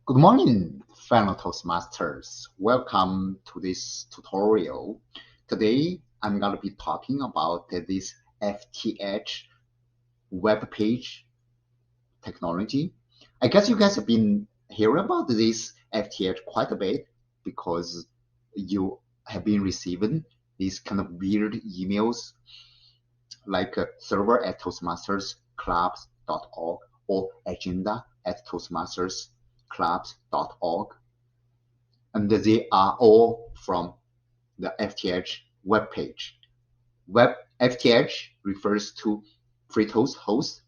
Good morning, fellow Toastmasters. Welcome to this tutorial. Today, I'm going to be talking about this FTH web page technology. I guess you guys have been hearing about this FTH quite a bit because you have been receiving these kind of weird emails like server at toastmastersclubs.org or agenda at toastmastersclubs.org. And they are all from the FTH webpage. FTH refers to Free Toast Host.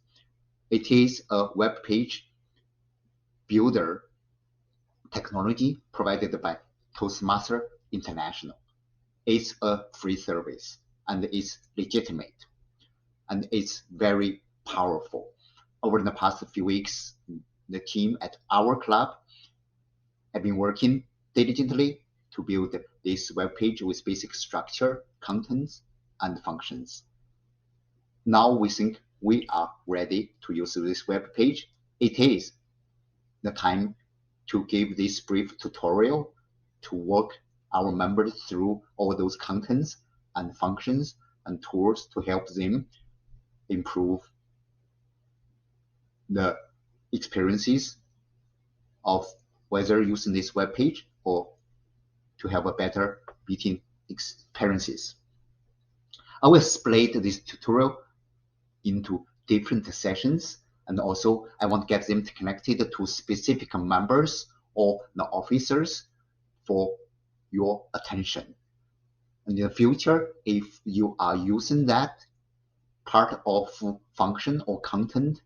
It is a web page builder technology provided by Toastmaster International. It's a free service and it's legitimate and it's very powerful. Over the past few weeks, the team at our club have been working diligently to build this web page with basic structure, contents, and functions. Now we think we are ready to use this web page. It is the time to give this brief tutorial to walk our members through all those contents and functions and tools to help them improve the experiences of whether using this web page or to have a better meeting experiences. I will split this tutorial into different sessions, and also I want to get them connected to specific members or the officers for your attention. And in the future, if you are using that part of function or content,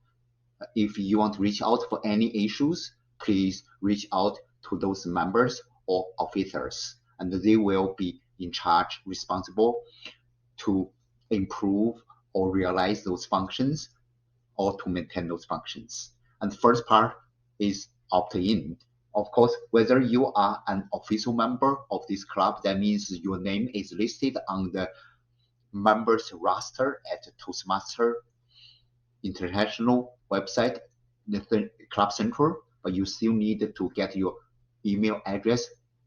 if you want to reach out for any issues, please reach out to those members or officers, and they will be in charge, responsible to improve or realize those functions or to maintain those functions. And the first part is opt-in. Of course, whether you are an official member of this club, that means your name is listed on the members roster at Toastmaster International website, the Club Central, but you still need to get your email address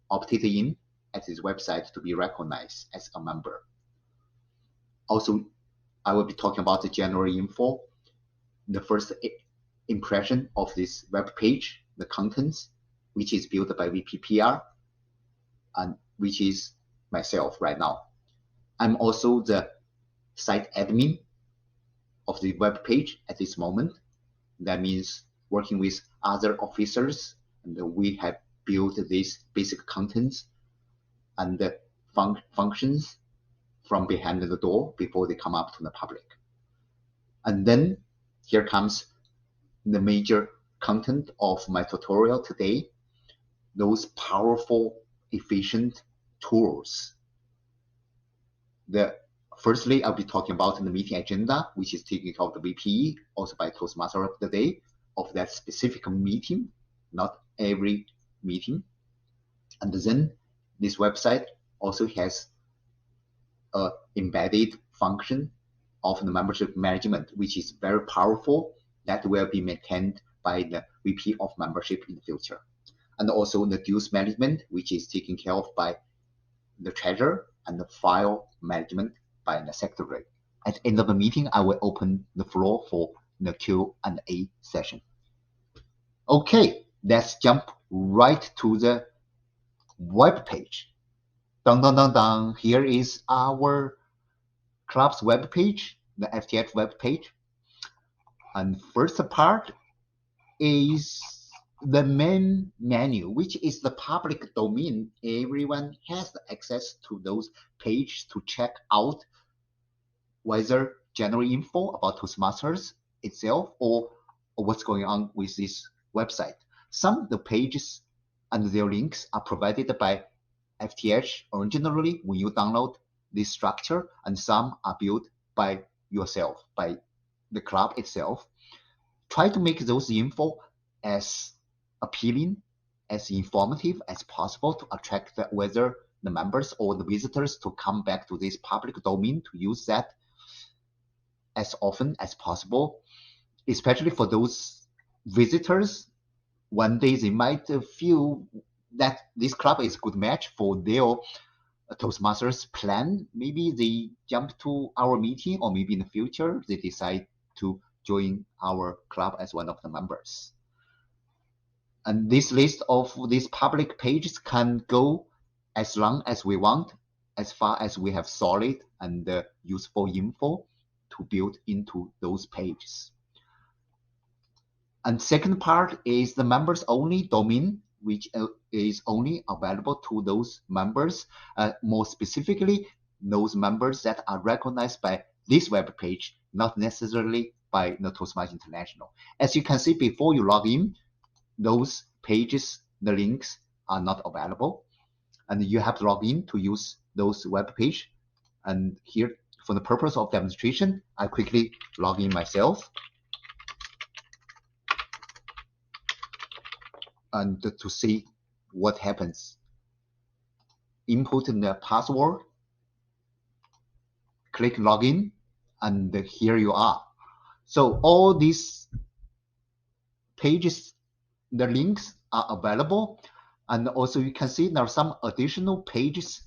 opted in at this website to be recognized as a member. Also, I will be talking about the general info, the first impression of this web page, the contents, which is built by VPPR, and which is myself right now. I'm also the site admin of the web page at this moment. That means working with other officers, and we have built these basic contents and the functions from behind the door before they come up to the public. And then here comes the major content of my tutorial today, those powerful, efficient tools. Firstly, I'll be talking about the meeting agenda, which is taken care of the VPE, also by Toastmaster of the day, of that specific meeting, not every meeting. And then this website also has an embedded function of the membership management, which is very powerful, that will be maintained by the VP of membership in the future. And also the dues management, which is taken care of by the treasurer, and the file management by the secretary. At the end of the meeting, I will open the floor for the Q&A session. Okay, let's jump right to the web page. Dun, dun, dun, dun. Here is our club's web page, the FTH web page. And first part is the main menu, which is the public domain. Everyone has access to those pages to check out whether general info about Toastmasters itself or what's going on with this website. Some of the pages and their links are provided by FTH originally when you download this structure, and some are built by yourself, by the club itself. Try to make those info as appealing, as informative as possible to attract whether the members or the visitors to come back to this public domain to use that as often as possible, especially for those visitors one day they might feel that this club is a good match for their Toastmasters plan. Maybe they jump to our meeting, or maybe in the future they decide to join our club as one of the members. And this list of these public pages can go as long as we want, as far as we have solid and useful info to build into those pages. And second part is the members only domain, which is only available to those members, more specifically, those members that are recognized by this web page, not necessarily by the Toastmasters International. As you can see, before you log in, those pages, the links are not available, and you have to log in to use those web page. And here, for the purpose of demonstration, I quickly log in myself. And to see what happens. Input the password, click login, and here you are. So all these pages, the links are available. And also you can see there are some additional pages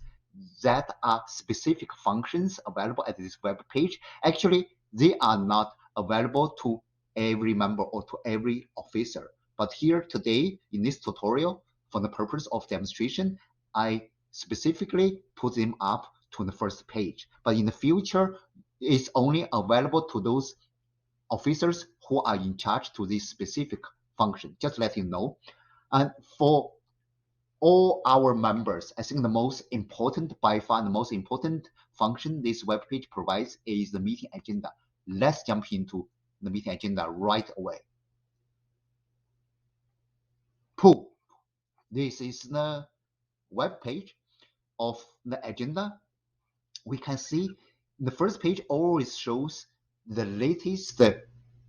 that are specific functions available at this web page. Actually, they are not available to every member or to every officer. But here today, in this tutorial, for the purpose of demonstration, I specifically put them up to the first page. But in the future, it's only available to those officers who are in charge to this specific function, just let you know. And for all our members, I think the most important, by far the most important function this web page provides is the meeting agenda. Let's jump into the meeting agenda right away. Pooh, this is the web page of the agenda. We can see the first page always shows the latest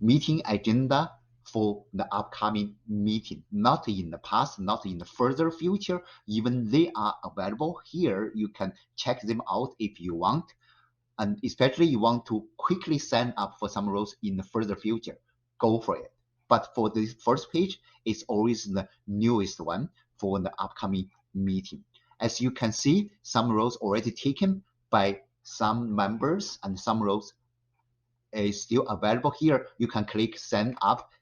meeting agenda for the upcoming meeting, not in the past, not in the further future. Even they are available here. You can check them out if you want. And especially you want to quickly sign up for some roles in the further future, go for it. But for this first page, it's always the newest one for the upcoming meeting. As you can see, some roles already taken by some members and some roles is still available here. You can click sign up.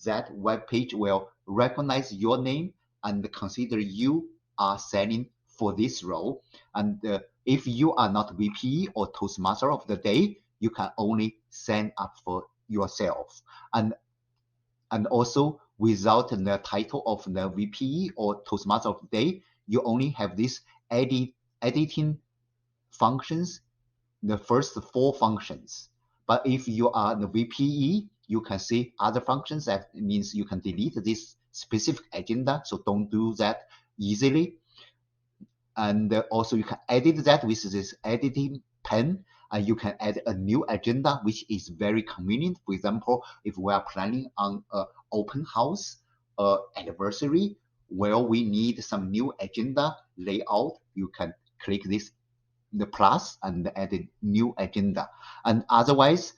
That web page will recognize your name and consider you are signing for this role. And if you are not VP or Toastmaster of the day, you can only sign up for yourself. And also without the title of the VP or Toastmaster of the day, you only have this editing functions, the first 4 functions. But if you are the VPE, you can see other functions. That means you can delete this specific agenda, so don't do that easily. And also you can edit that with this editing pen, and you can add a new agenda, which is very convenient. For example, if we are planning on an open house anniversary where we need some new agenda layout, you can click this the plus and add a new agenda. And otherwise,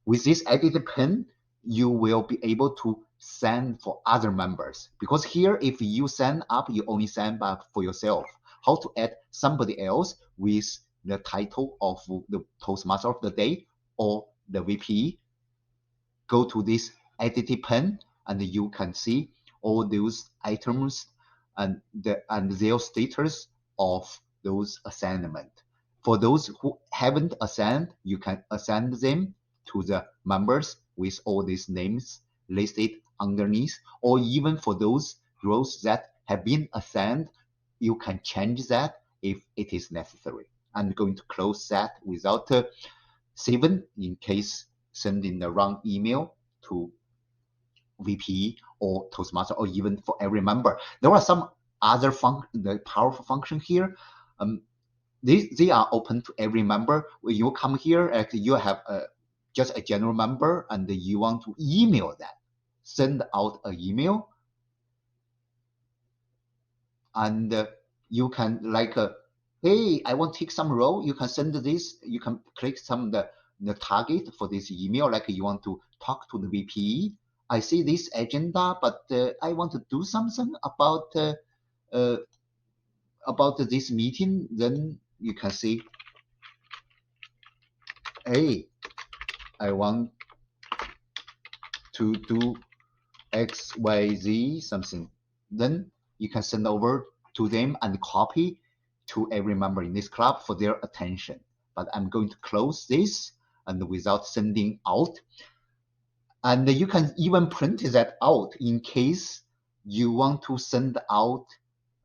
with this edited pen, you will be able to send for other members. Because here, if you sign up, you only sign up for yourself. How to add somebody else with the title of the Toastmaster of the day or the VP, go to this edited pen and you can see all those items and their status of those assignment. For those who haven't assigned, you can assign them to the members with all these names listed underneath, or even for those roles that have been assigned, you can change that if it is necessary. I'm going to close that without saving in case sending the wrong email to VP or Toastmaster, or even for every member. There are some other the powerful function here. They are open to every member. When you come here, you have just a general member and you want to email that, send out an email, and you can like, hey, I want to take some role. You can send this. You can click some the target for this email, like you want to talk to the VP I see this agenda, but I want to do something about this meeting. Then you can see, hey, I want to do X, Y, Z something. Then you can send over to them and copy to every member in this club for their attention. But I'm going to close this and without sending out. And you can even print that out in case you want to send out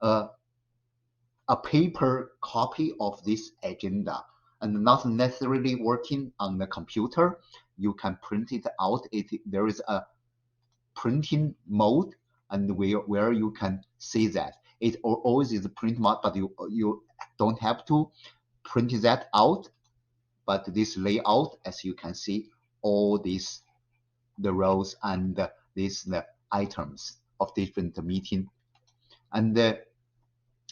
a paper copy of this agenda and not necessarily working on the computer. You can print it out. There is a printing mode and where you can see that. It always is a print mode, but you don't have to print that out. But this layout, as you can see, all these the rows and the items of different meeting. And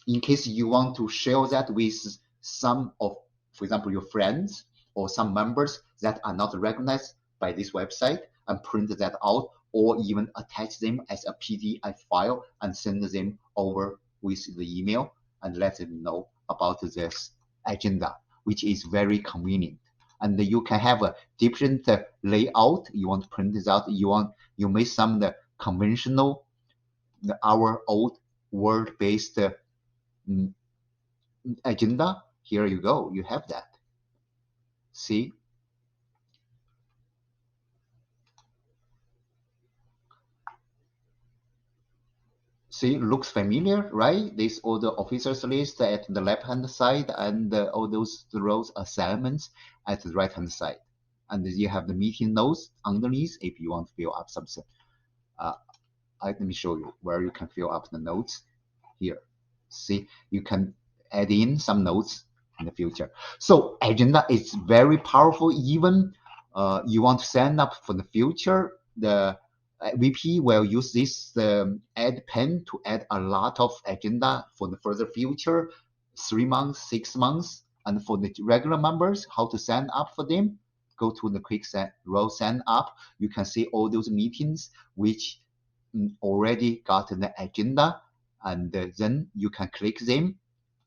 in case you want to share that with some of, for example, your friends or some members that are not recognized by this website, and print that out, or even attach them as a PDF file and send them over with the email and let them know about this agenda, which is very convenient. And you can have a different layout. You want to print this out. You make some the conventional, our old word-based agenda. Here you go. You have that. See? See, looks familiar, right? This all the officers list at the left-hand side, and all those rows assignments at the right-hand side. And you have the meeting notes underneath if you want to fill up something. Let me show you where you can fill up the notes here. See, you can add in some notes in the future. So agenda is very powerful. Even you want to sign up for the future, the VP will use this add pen to add a lot of agenda for the further future, 3 months, 6 months. And for the regular members, how to sign up for them, go to the quick sign up. You can see all those meetings which already got the agenda, and then you can click them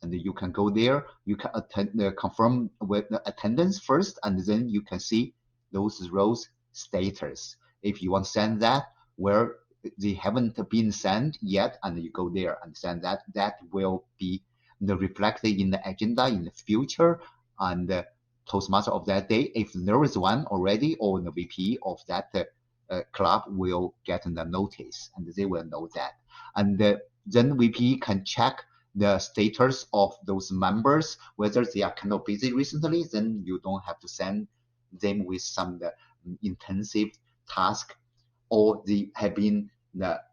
and you can go there. You can confirm with the attendance first, and then you can see those rows status. If you want to send that where they haven't been sent yet, and you go there and send that, that will be reflected in the agenda in the future, and the Toastmaster of that day, if there is one already, or the VP of that club will get the notice, and they will know that. And then VP can check the status of those members, whether they are kind of busy recently. Then you don't have to send them with some intensive task, or they have been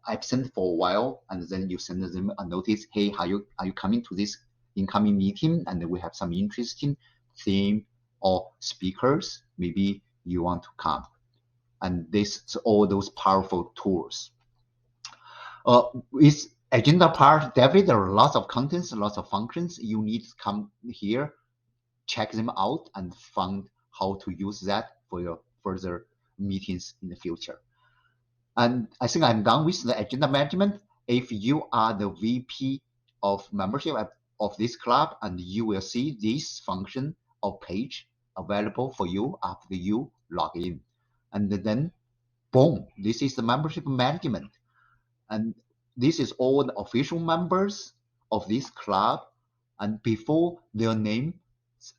absent for a while, and then you send them a notice, hey, are you coming to this incoming meeting, and we have some interesting theme or speakers, maybe you want to come. And this all those powerful tools. With agenda part, definitely there are lots of contents, lots of functions. You need to come here, check them out, and find how to use that for your further meetings in the future. And I think I'm done with the agenda management. If you are the VP of membership of this club, and you will see this function or page available for you after you log in. And then, boom, this is the membership management. And this is all the official members of this club. And before their names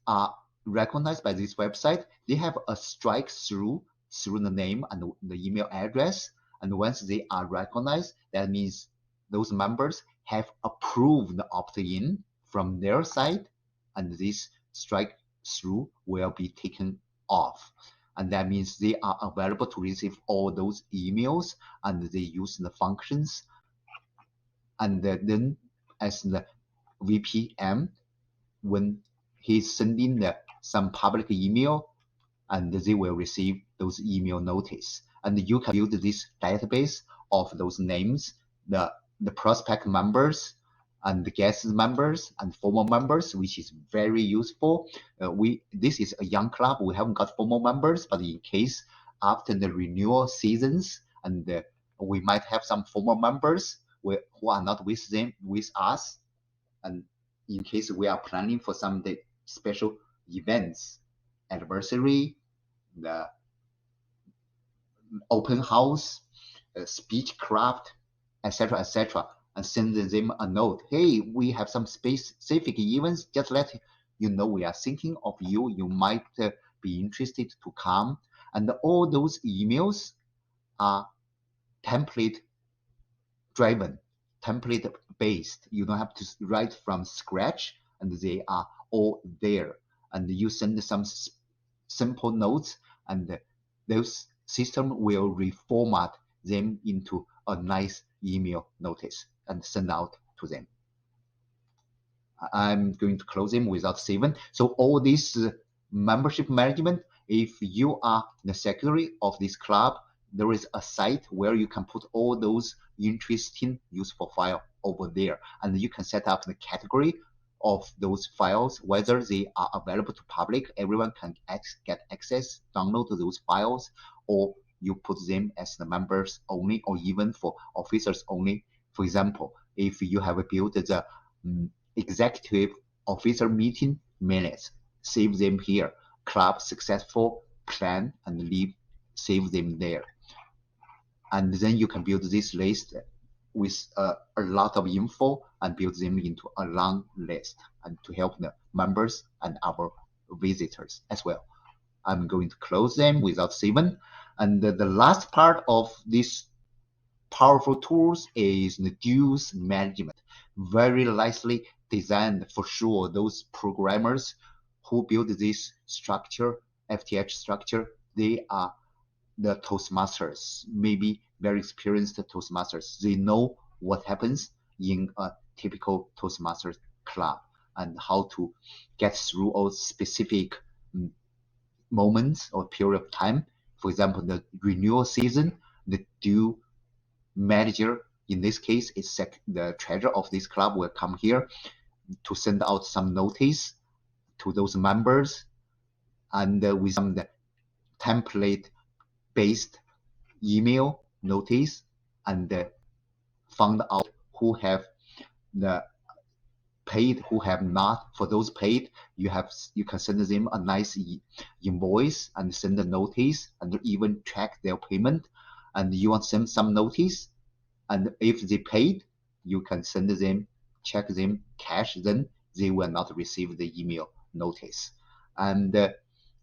are recognized by this website, they have a strike through the name and the email address. And once they are recognized, that means those members have approved the opt-in from their side, and this strike through will be taken off. And that means they are available to receive all those emails, and they use the functions. And then as the VPM, when he's sending some public email, and they will receive those email notice. And you can build this database of those names, the prospect members, and the guest members and former members, which is very useful. This is a young club. We haven't got former members, but in case after the renewal seasons, and we might have some former members who are not with us, and in case we are planning for some special events, anniversary, the open house, speech craft, etc., etc., and send them a note. Hey, we have some specific events. Just let you know we are thinking of you. You might be interested to come. And all those emails are template driven, template based. You don't have to write from scratch, and they are all there. And you send some simple notes, and those system will reformat them into a nice email notice and send out to them. I'm going to close them without saving. So all this membership management, if you are the secretary of this club, there is a site where you can put all those interesting useful files over there, and you can set up the category of those files, whether they are available to public, everyone can get access, download those files, or you put them as the members only, or even for officers only. For example, if you have built the executive officer meeting minutes, save them here. Club successful plan and save them there. And then you can build this list with a lot of info and build them into a long list, and to help the members and our visitors as well. I'm going to close them without saving. And the last part of this powerful tools is the dues management. Very nicely designed for sure. Those programmers who build this structure, FTH structure, they are the Toastmasters, maybe very experienced Toastmasters. They know what happens in a typical Toastmasters club and how to get through all specific moments or period of time. For example, the renewal season, the due manager, in this case, is the treasurer of this club, will come here to send out some notice to those members, and with some template-based email notice, and found out who have the paid, who have not. For those paid, you can send them a nice invoice and send a notice, and even track their payment. And you want to send some notice, and if they paid, you can send them, check them, cash, then they will not receive the email notice. And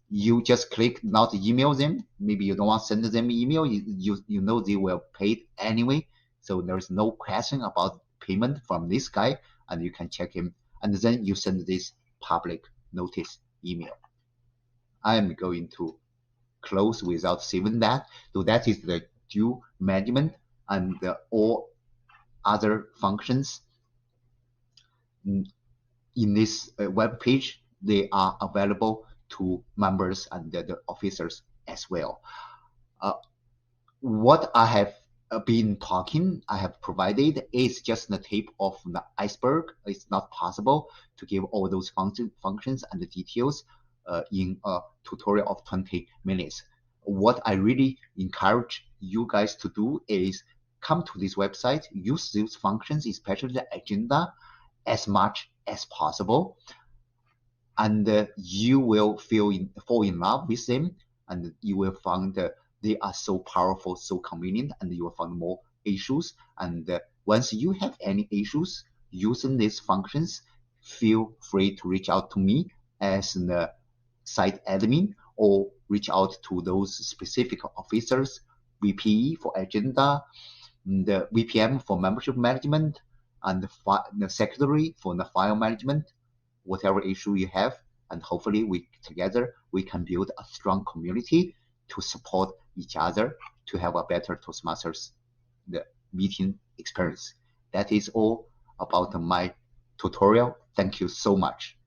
you just click not email them. Maybe you don't want to send them email. You know they will pay anyway, so there's no question about payment from this guy, and you can check him, and then you send this public notice email. I'm going to close without saving that. So that is the due management, and all other functions in this web page, they are available to members and the officers as well. What I have been talking, I have provided, is just the tip of the iceberg. It's not possible to give all those functions and the details in a tutorial of 20 minutes. What I really encourage you guys to do is come to this website, use these functions, especially the agenda, as much as possible, and you will fall in love with them, and you will find they are so powerful, so convenient, and you will find more issues. And once you have any issues using these functions, feel free to reach out to me as the site admin, or reach out to those specific officers, VPE for agenda, the VPM for membership management, and the secretary for the file management, whatever issue you have. And hopefully together we can build a strong community to support each other to have a better Toastmasters meeting experience. That is all about my tutorial. Thank you so much.